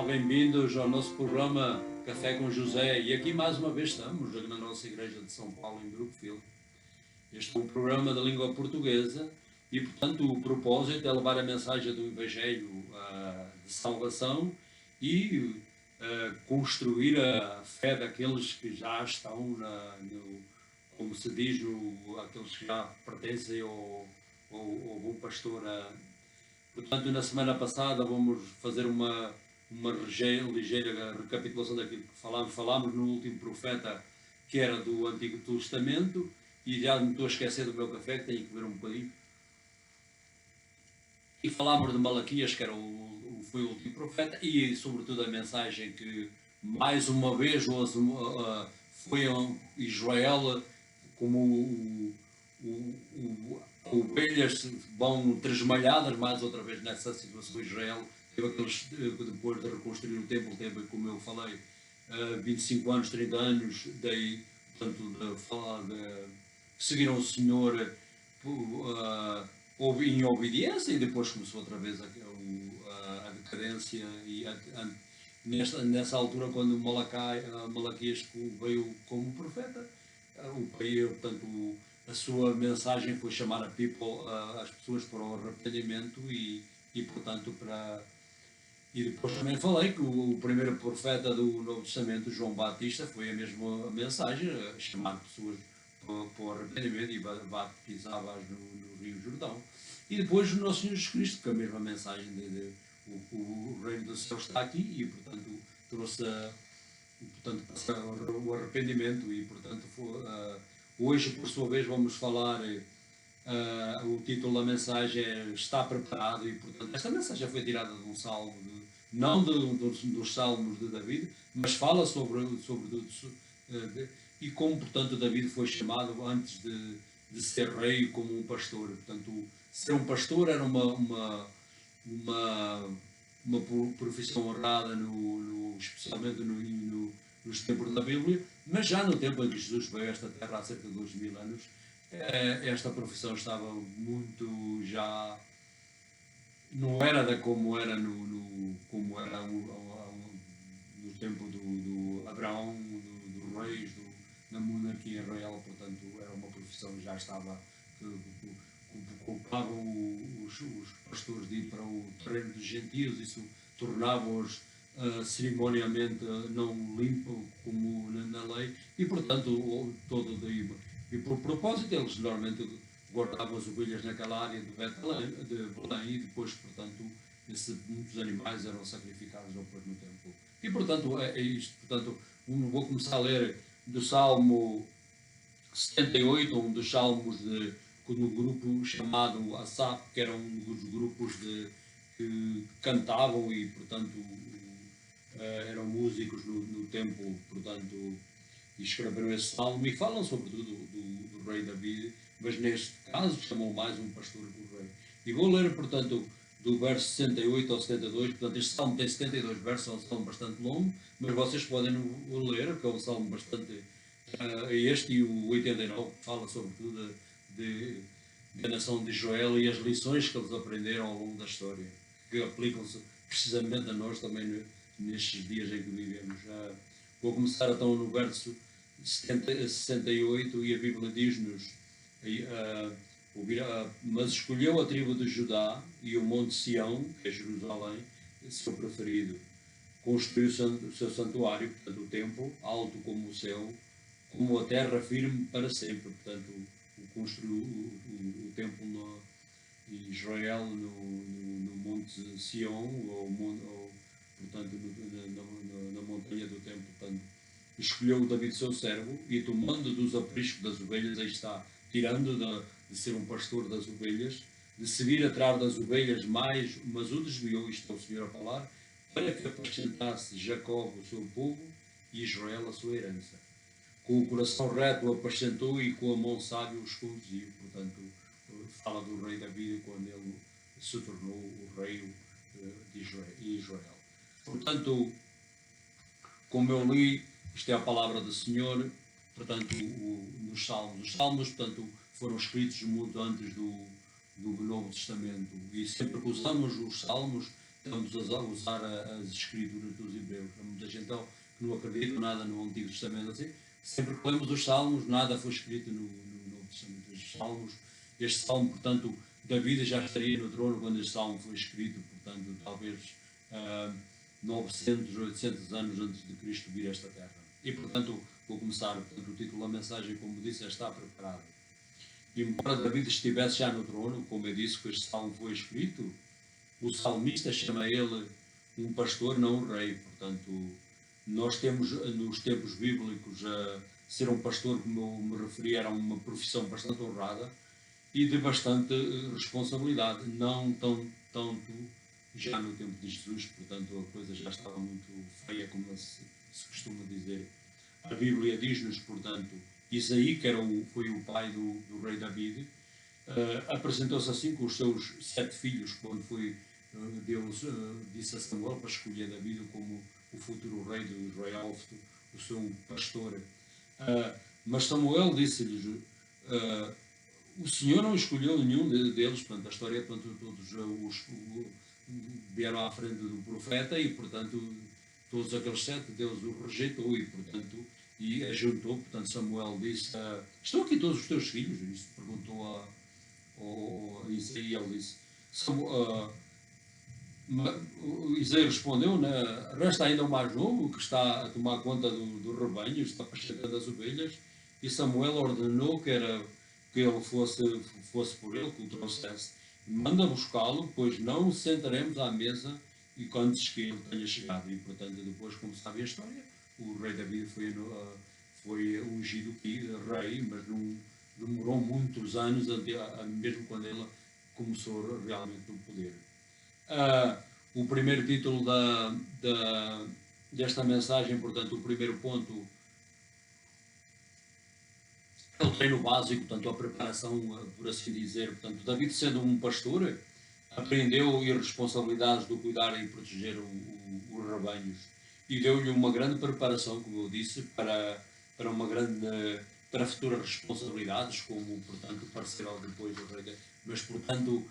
Olá, bem-vindos ao nosso programa Café com José. E aqui mais uma vez estamos na nossa igreja de São Paulo, em Brookfield. Este é um programa da língua portuguesa e, portanto, o propósito é levar a mensagem do Evangelho de salvação e construir a fé daqueles que já estão, como se diz, aqueles que já pertencem ao bom pastor. Portanto, na semana passada vamos fazer uma ligeira recapitulação daquilo que falámos. Falámos no último profeta, que era do Antigo Testamento, e já me estou a esquecer do meu café, que tenho que beber um bocadinho. E falámos de Malaquias, que era foi o último profeta, e sobretudo a mensagem que, mais uma vez, foi a Israel como ovelhas vão tresmalhadas, mais outra vez nessa situação. Israel teve aqueles, depois de reconstruir o templo, teve, como eu falei, 25 anos, 30 anos, daí, portanto, seguiram o Senhor em obediência, e depois começou outra vez a decadência. E nessa altura, quando Malaquias veio como profeta, portanto, a sua mensagem foi chamar as pessoas para o arrependimento e portanto, E depois também falei que o primeiro profeta do Novo Testamento, João Batista, foi a mesma mensagem, chamar pessoas para o arrependimento, e batizava-as no Rio Jordão. E depois o nosso Senhor Jesus Cristo, com a mesma mensagem o reino do céu está aqui, e portanto trouxe o arrependimento. E portanto hoje, por sua vez, vamos falar, o título da mensagem é Está Preparado, e portanto esta mensagem foi tirada de um salmo, não dos salmos de David, mas fala sobre e como, portanto, David foi chamado antes de ser rei como um pastor. Portanto, ser um pastor era uma profissão honrada, especialmente nos tempos da Bíblia, mas já no tempo em que Jesus veio a esta terra, há cerca de 2000 anos, esta profissão estava muito já... Não era como era no tempo do Abraão, dos reis, na monarquia real. Portanto, era uma profissão que já estava... culpavam os pastores de ir para o terreno dos gentios. Isso tornava-os cerimonialmente não limpo como na lei, e portanto e por propósito eles normalmente guardavam as ovelhas naquela área de Belém, e depois, portanto, muitos animais eram sacrificados depois no templo. E portanto é isto. Portanto, vou começar a ler do Salmo 78, um dos salmos no grupo chamado Asaf, que era um dos grupos que cantavam e, portanto, eram músicos no templo, portanto, e escreveram esse salmo e falam sobretudo do rei David, mas neste caso chamam mais um pastor que o rei. E vou ler, portanto, do verso 68 ao 72, portanto, este salmo tem 72 versos, é um salmo bastante longo, mas vocês podem ler, porque é um salmo bastante... este e o 89 fala sobretudo da nação de Israel e as lições que eles aprenderam ao longo da história, que aplicam-se precisamente a nós também nestes dias em que vivemos. Vou começar então no verso 68, e a Bíblia diz-nos: mas escolheu a tribo de Judá e o monte Sião, que é Jerusalém, seu preferido. Construiu o seu santuário, portanto o templo, alto como o céu, como a terra firme para sempre. Portanto, construiu o templo em Israel, no monte Sião, portanto, na montanha do templo. Portanto, escolheu David, seu servo, e tomando dos apriscos das ovelhas, aí está, tirando de ser um pastor das ovelhas, de seguir atrás das ovelhas mas o desviou, isto é o Senhor a falar, para que apacentasse Jacó o seu povo e Israel a sua herança. Com o coração reto o apacentou e com a mão sábia os conduziu. Portanto, fala do rei David quando ele se tornou o rei de Israel. Portanto, como eu li, isto é a palavra do Senhor, portanto, nos Salmos. Os Salmos, portanto, foram escritos muito antes do Novo Testamento, e sempre que usamos os Salmos estamos a usar as escrituras dos hebreus. Há muita gente que não acredita nada no Antigo Testamento assim. Sempre que lemos os Salmos, nada foi escrito no Novo Testamento. Este Salmo, portanto, David já estaria no trono quando este Salmo foi escrito, portanto, talvez 900, 800 anos antes de Cristo vir a esta terra. E, portanto, vou começar, portanto, o título da mensagem, como disse, está preparado. Embora David estivesse já no trono, como eu disse, que este Salmo foi escrito, o salmista chama ele um pastor, não um rei. Portanto, nós temos nos tempos bíblicos ser um pastor, como eu me referi, era uma profissão bastante honrada e de bastante responsabilidade, não tanto já no tempo de Jesus, portanto a coisa já estava muito feia, como se costuma dizer. A Bíblia diz-nos, portanto, Isaí, que foi o pai do rei David, apresentou-se assim com os seus 7 filhos, quando Deus disse a Samuel para escolher David como o futuro rei de Israel, o seu pastor. Mas Samuel disse-lhes, o Senhor não escolheu nenhum deles, portanto, a história, portanto, todos vieram à frente do profeta e, portanto, todos aqueles 7, Deus o rejeitou e, portanto, e ajuntou, portanto, Samuel disse, estão aqui todos os teus filhos? Isso perguntou a Isaí, ele disse, Isaí respondeu, resta ainda o mais novo, que está a tomar conta do rebanho, está apacentando as ovelhas, e Samuel ordenou que ele fosse por ele, que o trouxesse. Manda buscá-lo, pois não o sentaremos à mesa e antes que ele tenha chegado. E, portanto, depois, como sabe a história, o rei David foi ungido rei, mas não demorou muitos anos, mesmo quando ele começou realmente no poder. O primeiro título desta mensagem, portanto, o primeiro ponto é o treino básico, portanto, a preparação, por assim dizer. Portanto, David, sendo um pastor, aprendeu as responsabilidades de cuidar e proteger os rebanhos e deu-lhe uma grande preparação, como eu disse, para futuras responsabilidades, como, portanto, parecer depois do rei. Mas, portanto,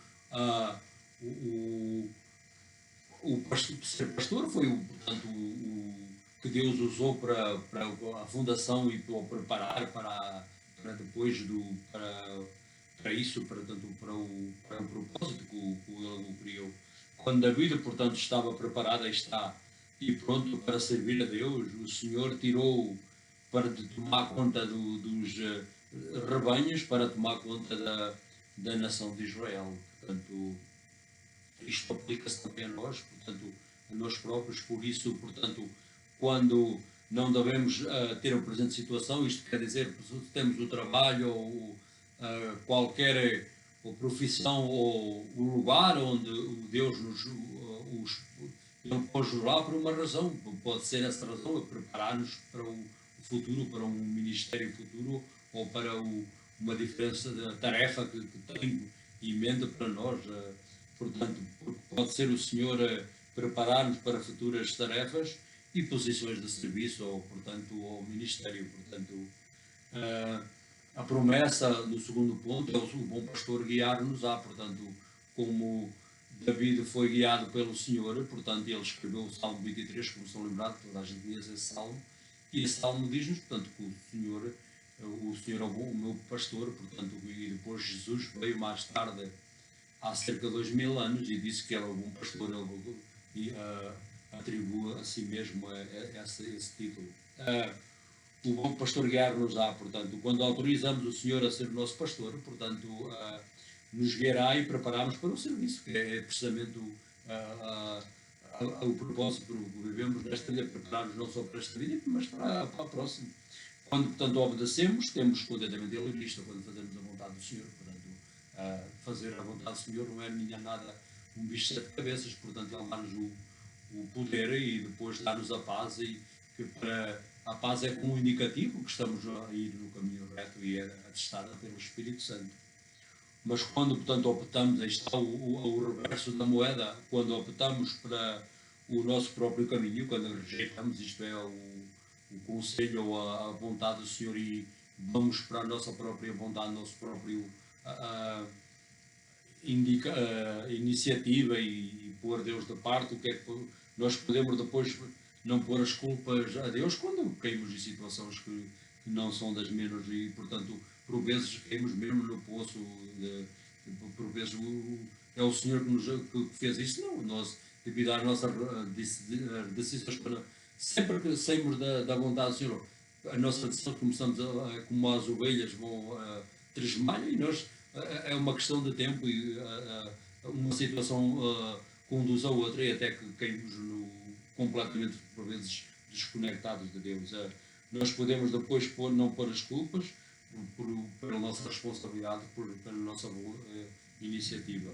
ser pastor foi, portanto, o que Deus usou para a fundação e para o preparar para depois para isso, para o propósito que ele o criou. Quando David, portanto, estava preparado e pronto para servir a Deus, o Senhor tirou para tomar conta dos rebanhos, para tomar conta da nação de Israel. Portanto, isto aplica-se também a nós, portanto, a nós próprios. Por isso, portanto, quando não devemos ter a presente situação, isto quer dizer, se temos o trabalho ou qualquer profissão ou o lugar onde Deus ele pode jurar por uma razão, pode ser essa razão, é preparar-nos para o futuro, para um ministério futuro ou para uma diferença de tarefa que tem em mente para nós. Portanto, pode ser o Senhor preparar-nos para futuras tarefas e posições de serviço ou, portanto, ao ministério. Portanto, a promessa no segundo ponto é o bom pastor guiar-nos-á. Portanto, como David foi guiado pelo Senhor, portanto, ele escreveu o Salmo 23, como estão lembrados, toda a gente conhece esse Salmo, e esse Salmo diz-nos, portanto, que o Senhor é o meu pastor, portanto, e depois Jesus veio mais tarde, há cerca de 2000 anos, e disse que era o bom pastor, e atribui a si mesmo esse título. O bom pastor guiar-nos-á, portanto, quando autorizamos o Senhor a ser o nosso pastor, portanto, nos guiará e prepararmos para o serviço, que é precisamente o propósito que vivemos nesta vida, preparar-nos não só para esta vida, mas para a próxima. Quando, portanto, obedecemos, temos contentamento Ele e Cristo, quando fazemos a vontade do Senhor. Portanto, fazer a vontade do Senhor não é nada um bicho de 7 cabeças, portanto, Ele dá-nos o poder e depois dá-nos a paz, e que a paz é como um indicativo que estamos a ir no caminho reto e é atestada pelo Espírito Santo. Mas quando, portanto, optamos, aí está o reverso da moeda, quando optamos para o nosso próprio caminho, quando rejeitamos, isto é, o conselho ou a vontade do Senhor e vamos para a nossa própria vontade, nosso próprio iniciativa e pôr Deus de parte, o que é que nós podemos depois não pôr as culpas a Deus quando caímos em situações que não são das menos e, portanto, por vezes caímos mesmo no poço, por vezes é o Senhor que fez isso, não, nós, devido às nossas decisões, sempre que saímos da vontade do Senhor, a nossa decisão começamos como as ovelhas vão tresmalhar e nós é uma questão de tempo e uma situação conduz a outra e até que caímos completamente, por vezes, desconectados de Deus. Nós podemos depois não pôr as culpas pela nossa responsabilidade, pela nossa iniciativa.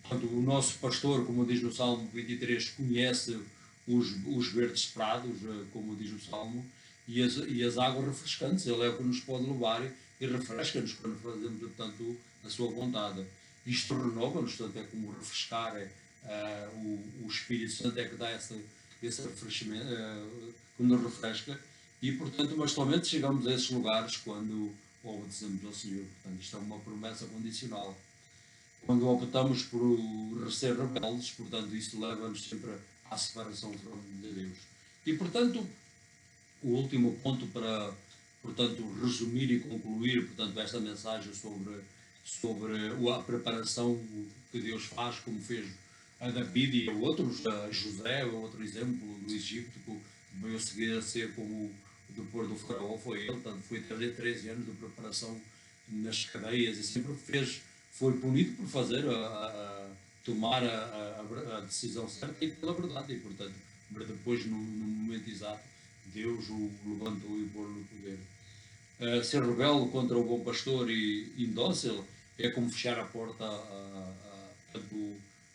Portanto, o nosso pastor, como diz no Salmo 23, conhece os verdes prados, como diz o Salmo, e as águas refrescantes. Ele é o que nos pode levar e refresca-nos quando fazemos, portanto, a sua vontade. Isto renova-nos, portanto, é como refrescar o Espírito Santo, é que dá esse refrescimento, que nos refresca, e, portanto, mas somente chegamos a esses lugares quando obedecemos ao Senhor. Portanto, isto é uma promessa condicional. Quando optamos por ser rebeldes, portanto, isso leva-nos sempre à separação de Deus. E, portanto, o último ponto para, portanto, resumir e concluir, portanto, esta mensagem sobre a preparação que Deus faz, como fez a David e a outros, a José, outro exemplo do Egito, que veio seguir a ser como depois do faraó, foi ele, portanto, foi 13 anos de preparação nas cadeias e sempre foi punido por tomar a decisão certa e pela verdade, e portanto, depois no momento exato, Deus o levantou e pôs no poder. Ser rebelde contra o bom pastor e indócil é como fechar a porta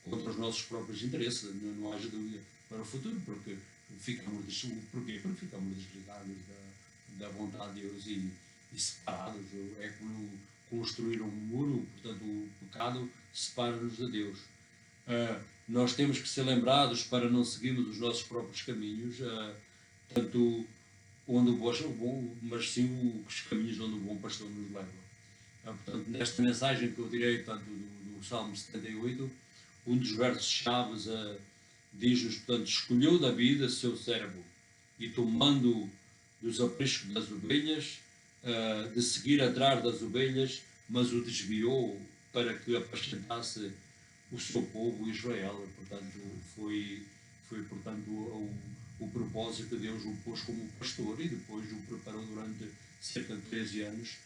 contra os nossos próprios interesses, não haja dúvida para o futuro, porque ficamos desligados da vontade de Deus e separados. É como construir um muro, portanto, o pecado separa-nos de Deus. Nós temos que ser lembrados para não seguirmos os nossos próprios caminhos, tanto mas sim os caminhos onde o bom pastor nos leva. Portanto, nesta mensagem que eu direi, portanto, do Salmo 78, um dos versos chaves diz-nos, portanto, escolheu David seu servo e tomando dos apriscos das ovelhas, de seguir atrás das ovelhas, mas o desviou para que apacentasse o seu povo Israel. Portanto, foi portanto, o propósito que Deus o pôs como pastor e depois o preparou durante cerca de 13 anos,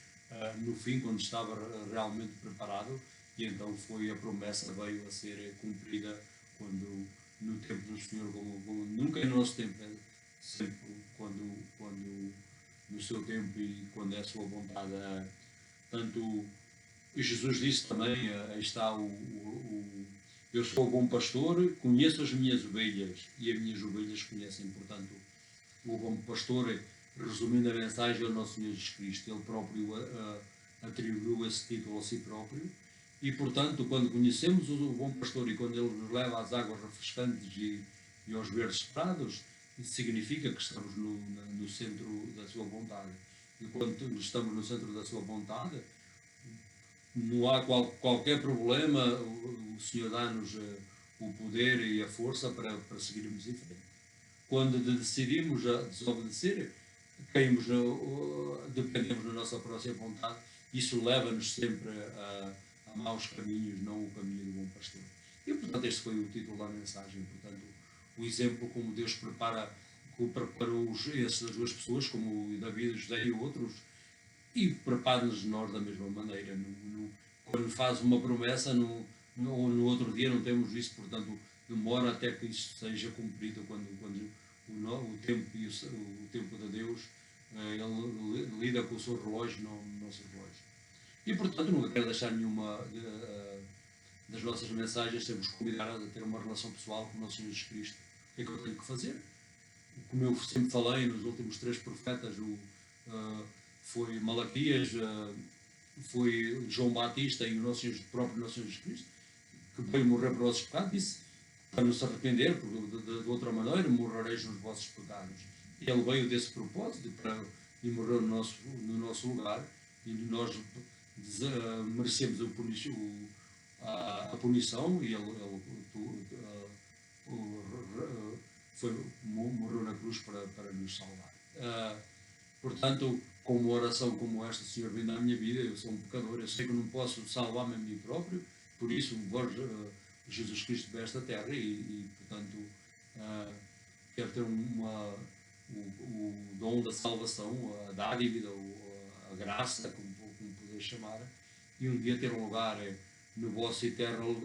no fim, quando estava realmente preparado, e então foi a promessa veio a ser cumprida quando, no tempo do Senhor, como nunca em nosso tempo, sempre quando no seu tempo e quando é a sua vontade. Tanto Jesus disse também, aí está eu sou o bom pastor, conheço as minhas ovelhas e as minhas ovelhas conhecem. Portanto, o bom pastor, resumindo a mensagem, é o nosso Senhor Jesus Cristo. Ele próprio atribuiu esse título a si próprio e, portanto, quando conhecemos o bom pastor e quando ele nos leva às águas refrescantes e aos verdes prados, isso significa que estamos no centro da sua vontade. E quando estamos no centro da sua vontade, não há qualquer problema, o Senhor dá-nos o poder e a força para seguirmos em frente. Quando decidimos desobedecer, dependemos da nossa própria vontade, isso leva-nos sempre a maus caminhos, não o caminho do bom pastor. E, portanto, este foi o título da mensagem. Portanto, o exemplo como Deus preparou essas duas pessoas, como David, José e outros, e prepara-nos nós da mesma maneira. Quando faz uma promessa, no outro dia não temos isso, portanto, demora até que isso seja cumprido, quando o tempo o tempo de Deus, ele lida com o seu relógio, não o nosso relógio. E, portanto, nunca quero deixar nenhuma das nossas mensagens, temos que convidar a ter uma relação pessoal com o nosso Senhor Jesus Cristo. O que é que eu tenho que fazer? Como eu sempre falei nos últimos 3 profetas, foi Malaquias, foi João Batista e o próprio nosso Senhor Jesus Cristo, que veio morrer por nossos pecados, disse para nos arrepender, porque de outra maneira morrereis nos vossos pecados. E ele veio desse propósito e morreu no nosso lugar, e nós merecemos a punição e morreu na cruz para nos salvar. Portanto, com uma oração como esta, Senhor, vem na minha vida, eu sou um pecador, eu sei que não posso salvar-me a mim próprio, por isso vós, Jesus Cristo, veio a esta terra portanto, quero ter o dom da salvação, a dádiva, a graça, como poder chamar, e um dia ter um lugar no vosso eterno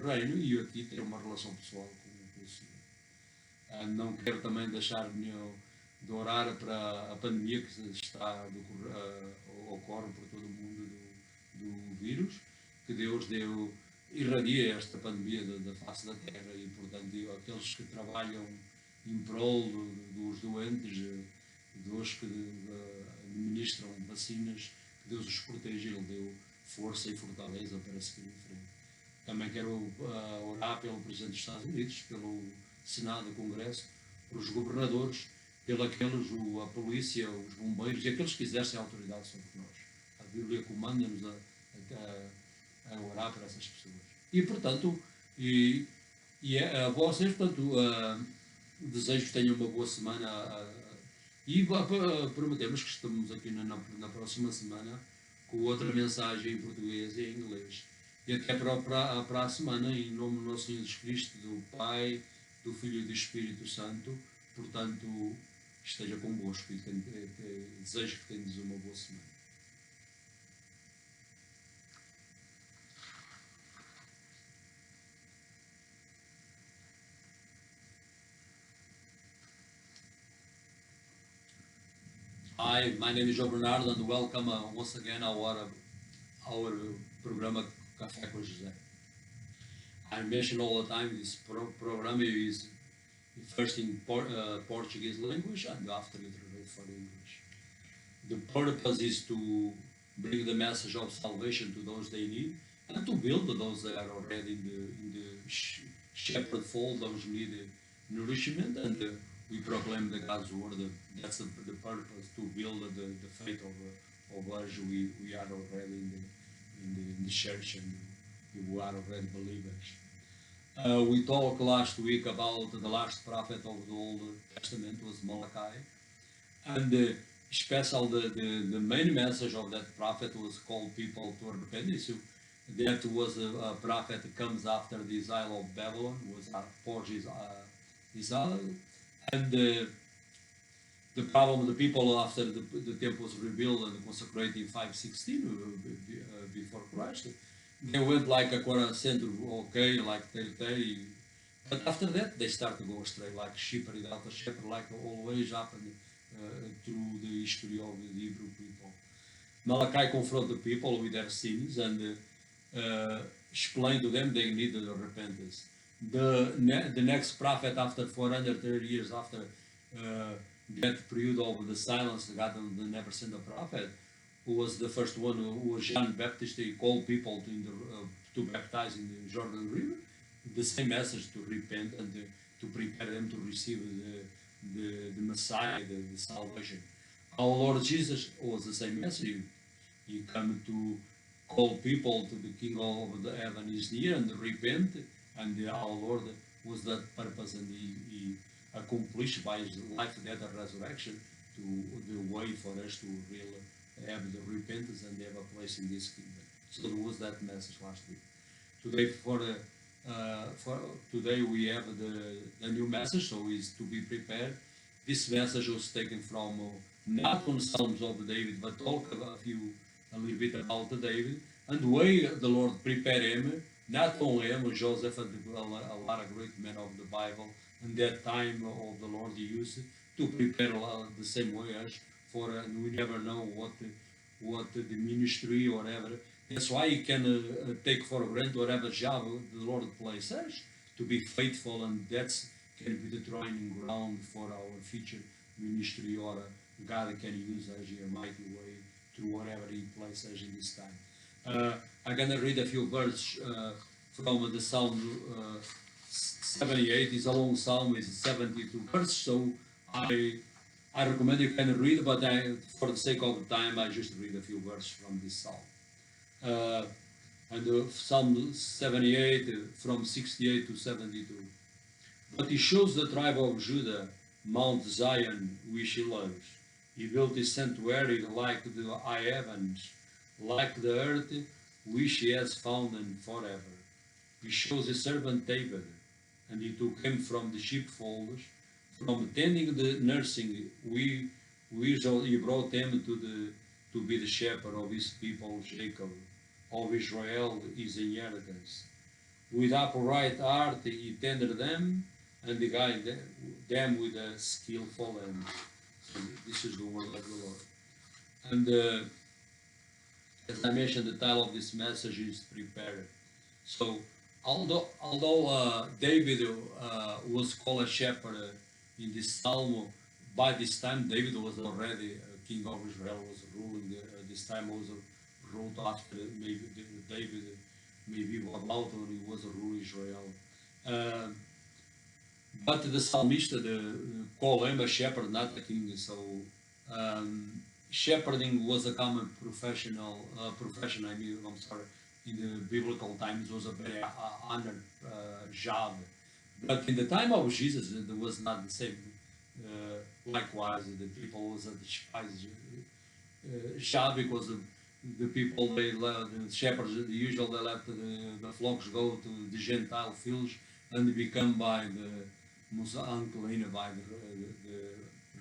reino e aqui ter uma relação pessoal com o Senhor. Não quero também deixar de orar para a pandemia que está ocorre por todo o mundo do vírus, que Deus irradia esta pandemia da face da terra e, portanto, aqueles que trabalham em prol dos doentes, dos que administram vacinas, que Deus os proteja, Ele deu força e fortaleza para seguir em frente. Também quero orar pelo Presidente dos Estados Unidos, pelo Senado, o Congresso, pelos governadores, pelos a polícia, os bombeiros e aqueles que exercem a autoridade sobre nós. A Bíblia comanda-nos a orar para essas pessoas. E, portanto, a vocês, portanto, desejo que tenham uma boa semana e prometemos que estamos aqui na próxima semana com outra mensagem em português e em inglês. E até para a semana, em nome do nosso Senhor Jesus Cristo, do Pai, do Filho e do Espírito Santo, portanto, esteja convosco e desejo que tenhamos uma boa semana. Hi, my name is João Bernardo and welcome once again our program Café com José. I mention all the time this program is first in Portuguese language and after it translated for English. The purpose is to bring the message of salvation to those they need and to build those that are already in the shepherd fold, those need nourishment, and we proclaim the God's word. That's the purpose, to build the faith of us. We are already in the church and we are already believers. We talked last week about the last prophet of the Old Testament was Malachi, and especially the main message of that prophet was called people to repentance. That was a prophet that comes after the exile of Babylon, was Portuguese exile, and the problem of the people after the temple was rebuilt and consecrated in 516 before Christ, they went like a center, okay, like they, but after that they start to go astray, like shepherd without a shepherd, like always happened through the history of the Hebrew people. Malachi confronted the people with their sins and explained to them they needed repentance. The next prophet, after 430 years after that period of the silence, God never sent a prophet, who was the first one, who was John Baptist. He called people to baptize in the Jordan River. The same message, to repent and to prepare them to receive the Messiah, the salvation. Our Lord Jesus was the same message. He came to call people to the King of the heaven is near and repent, and our Lord was that purpose, and he accomplished by his life, death, and resurrection to the way for us to really have the repentance and have a place in this kingdom. So there was that message last week. Today, for today we have the new message, so is to be prepared. This message was taken from not on Psalms of David, but talk a little bit about David and the way the Lord prepared him. Not only him, Joseph and a lot of great men of the Bible, and that time of the Lord he used to prepare the same way as for we never know what the ministry or whatever. That's why you can take for granted whatever job the Lord places to be faithful, and that's can be the training ground for our future ministry, or God can use us in a mighty way through whatever He places in this time. I'm gonna read a few verses from the Psalm 78. It's a long psalm, it's 72 verses, so I recommend you can read, but for the sake of time, I just read a few verses from this psalm. and Psalm 78 from 68 to 72. But he shows the tribe of Judah, Mount Zion, which he loves. He built his sanctuary like the high heavens, like the earth which he has founded forever. He shows his servant David, and he took him from the sheepfolds, from tending the nursing. He brought him to be the shepherd of his people Jacob, of Israel his inheritance. With upright heart he tended them, and guided them with a skillful hand. So this is the word of the Lord. And as I mentioned, the title of this message is Prepared. So although David was called a shepherd in this psalm, by this time David was already king of Israel, was ruling. This time was ruled after maybe David, maybe about when he was a rule Israel. But the psalmist called him a shepherd, not a king. So shepherding was a common profession. I'm sorry, in the biblical times was a very honored job. But in the time of Jesus, it was not the same. Likewise, the people was a despised job because the people the shepherds, usually they let the flocks go to the Gentile fields and become by the unclean by the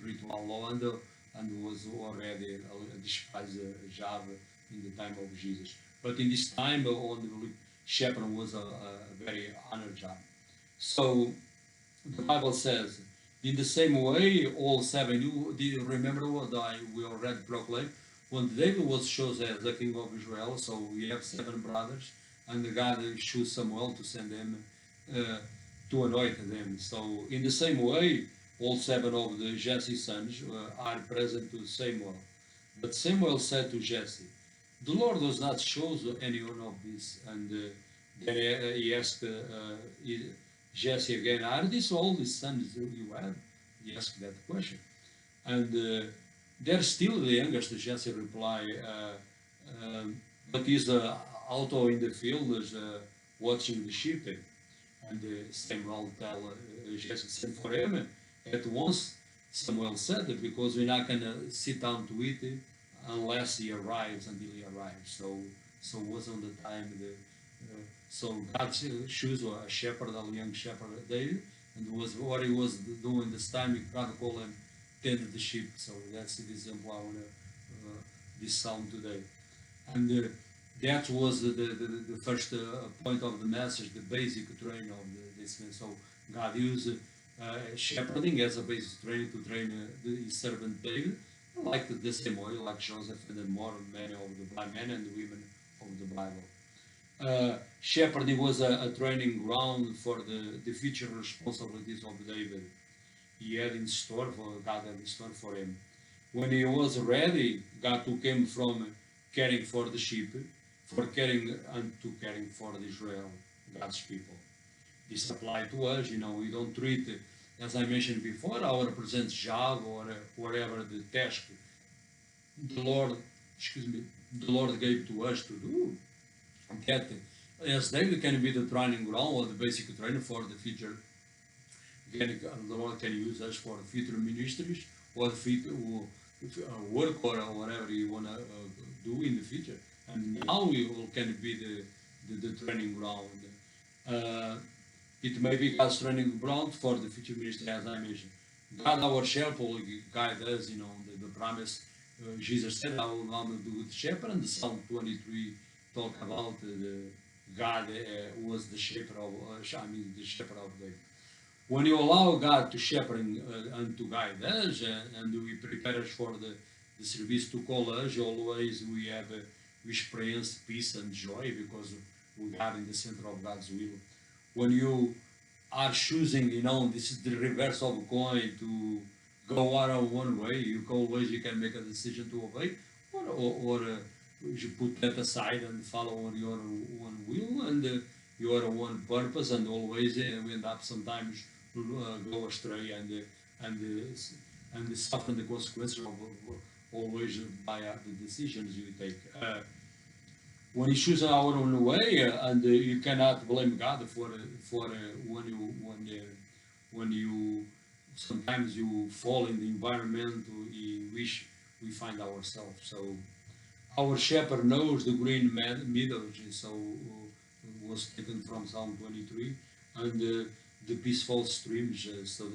ritual law and was already a despised job in the time of Jesus. But in this time, only shepherd was a very honored job. So the Bible says, in the same way, all seven. Do you remember what we already proclaimed? When David was chosen as the king of Israel, so we have 7 brothers, and God chose Samuel to send them to anoint them. So in the same way, all 7 of the Jesse's sons are present to Samuel. But Samuel said to Jesse, "The Lord does not choose any one of these." And then he asked Jesse again, "Are these all the sons you have?" He asked that question. And they're still the youngest, Jesse replied, but he's out in the field watching the sheep. And Samuel tell Jesse, "Send for him." At once, Samuel said, "Because we're not going to sit down to eat until he arrives. So was on the time so God chose a shepherd, a young shepherd, David, and was what he was doing this time. God called him tend the sheep. So that's the example I want this psalm today. And that was the first point of the message, the basic training of this man. So God used shepherding as a basic training to train his servant David, like the same way, like Joseph and more many of the men and women of the Bible. Shepherding was a training ground for the future responsibilities of David. He had in store God had in store for him. When he was ready, God took him from caring for the sheep, for caring for Israel, God's people. This applies to us. We don't treat, as I mentioned before, our present job or whatever the task the Lord gave to us to do. That as David can be the training ground or the basic training for the future. The Lord can use us for future ministries or future work or whatever you want to do in the future. And now we can be the training ground. It may be God's training ground for the future ministry, as I mentioned. God, our shepherd, will guide us, the promise. Jesus said, "I will not do with shepherd," and the Psalm 23 talk about God was the shepherd of the shepherd of David. When you allow God to shepherd and to guide us, and we prepare us for the service to call us, always we experience peace and joy because we are in the center of God's will. When you are choosing, this is the reverse of coin to go out of one way, you can make a decision to obey, or you put that aside and follow on your own will and your own purpose, and always we end up sometimes go astray and suffer the consequences of always by the decisions you take. when you choose our own way, and you cannot blame God for when you sometimes you fall in the environment in which we find ourselves. So our shepherd knows the green meadows, so was taken from Psalm 23, and the peaceful streams, so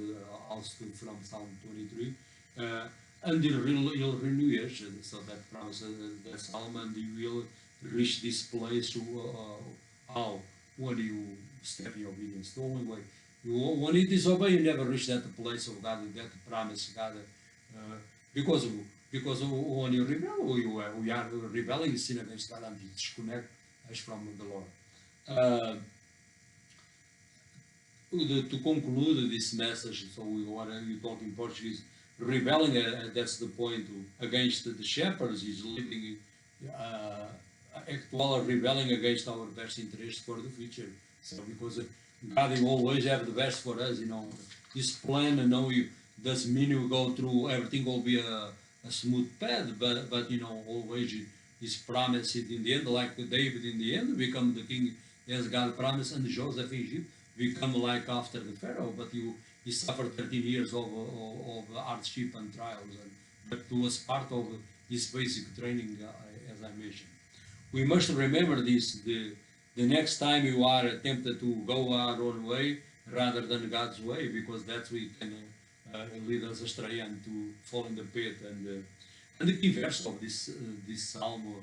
also from Psalm 23. And he'll renew you, so that promise, the psalm, and you will reach this place how when you step in obedience. The only way. When you disobey, you never reach that place of God, that promise God, because because when you rebel, we are rebelling, sin against God, and disconnect us from the Lord. To conclude this message, so you talk in Portuguese, rebelling, that's the point, against the shepherds is living, actual rebelling against our best interest for the future. So because God will always have the best for us, His plan, doesn't mean you go through, everything will be a smooth path, but always His promise in the end, like David in the end, become the king as God promised, and Joseph in Egypt become like after the Pharaoh, but he suffered 13 years of hardship and trials, but it was part of his basic training, as I mentioned. We must remember this, the next time you are tempted to go our own way rather than God's way, because that's we can lead us astray and to fall in the pit. And the key verse of this psalm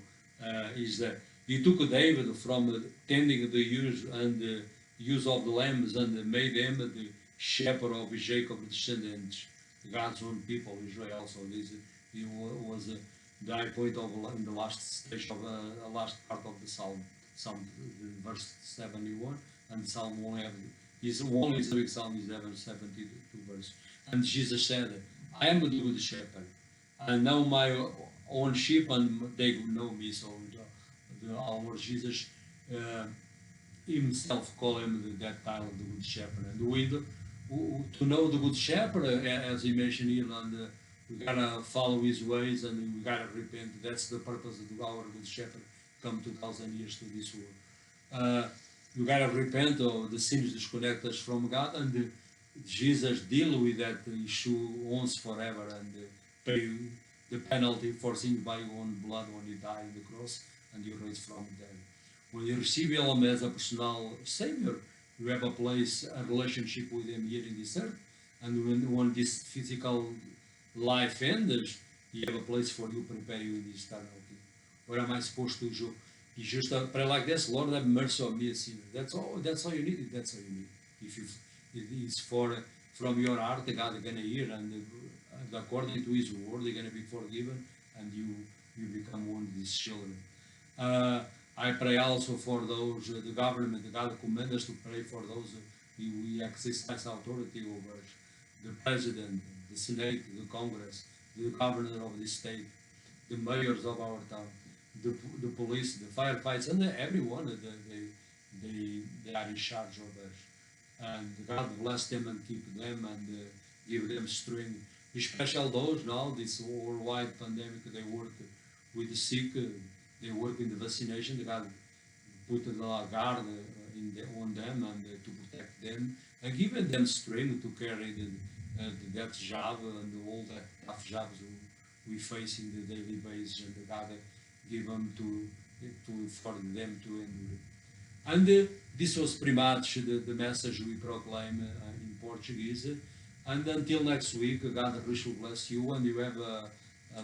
is that he took David from tending the use of the lambs and made them the shepherd of Jacob's descendants, God's own people, Israel. So this was the high point of in the last stage of the last part of the psalm, verse 71, and Psalm only have is only the big psalm is 72 verse. And Jesus said, "I am the good shepherd, and know my own sheep, and they know me." So our Lord Jesus himself called him that title, the good shepherd, and to know the good shepherd, as he mentioned here, and we gotta follow his ways, and we gotta repent. That's the purpose of our good shepherd come 2,000 years to this world. We gotta repent of the sins disconnect us from God, and Jesus deal with that issue once forever, and pay the penalty for sin by his own blood when he died on the cross and he raised from the dead. When you receive him as a personal savior, you have a place, a relationship with him here in this earth, and when this physical life ends, you have a place for you, prepare you in this eternity. What am I supposed to do? You just pray like this: Lord, have mercy on me, a sinner. That's all. That's all you need. That's all you need. If it's from your heart, God is gonna hear, and according to His word, you're gonna be forgiven, and you become one of His children. I pray also for those the government. God commands us to pray for those we exercise authority over, the president, the Senate, the Congress, the governor of the state, the mayors of our town, the police, the firefighters, and everyone they are in charge of us. And God bless them and keep them and give them strength. Especially those now, this worldwide pandemic, they work with the sick, they work in the vaccination. God put the guard on them and to protect them and give them strength to carry that job and all that tough jobs we face in the daily basis, and God give them for them to endure. And this was pretty much the message we proclaim in Portuguese. And until next week, God richly bless you, and you have a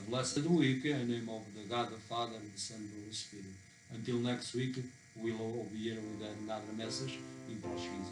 blessed week in the name of the God, the Father, and the Son, and the Holy Spirit. Until next week, we'll all be here with another message in Portuguese.